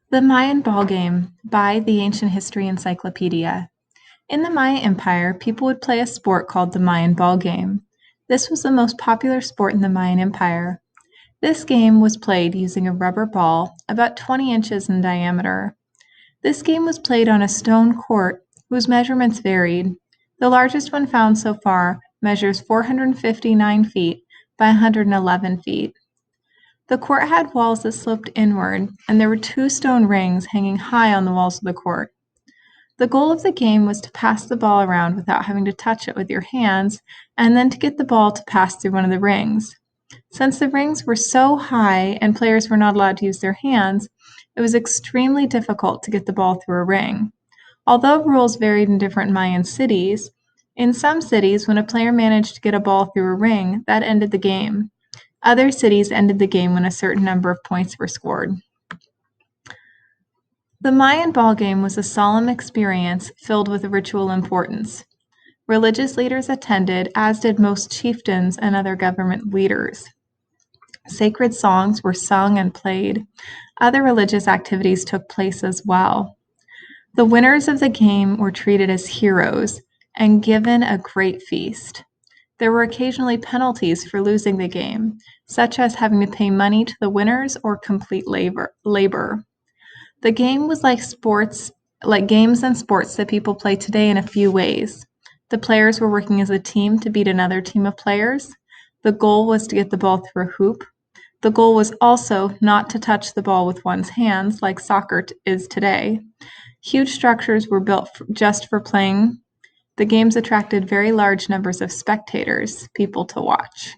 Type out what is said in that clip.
The Mayan Ball Game by the Ancient History Encyclopedia. In the Maya Empire, people would play a sport called the Mayan Ball Game. This was the most popular sport in the Mayan Empire. This game was played using a rubber ball about 20 inches in diameter. This game was played on a stone court whose measurements varied. The largest one found so far measures 459 feet by 111 feet. The court had walls that sloped inward, and there were two stone rings hanging high on the walls of the court. The goal of the game was to pass the ball around without having to touch it with your hands, and then to get the ball to pass through one of the rings. Since the rings were so high and players were not allowed to use their hands, it was extremely difficult to get the ball through a ring. Although rules varied in different Mayan cities, in some cities, when a player managed to get a ball through a ring, that ended the game. Other cities ended the game when a certain number of points were scored. The Mayan ball game was a solemn experience filled with ritual importance. Religious leaders attended, as did most chieftains and other government leaders. Sacred songs were sung and played. Other religious activities took place as well. The winners of the game were treated as heroes and given a great feast. There were occasionally penalties for losing the game, such as having to pay money to the winners or complete labor. The game was like games and sports that people play today in a few ways. The players were working as a team to beat another team of players. The goal was to get the ball through a hoop. The goal was also not to touch the ball with one's hands like soccer is today. Huge structures were built just for playing. The games attracted very large numbers of spectators, people to watch.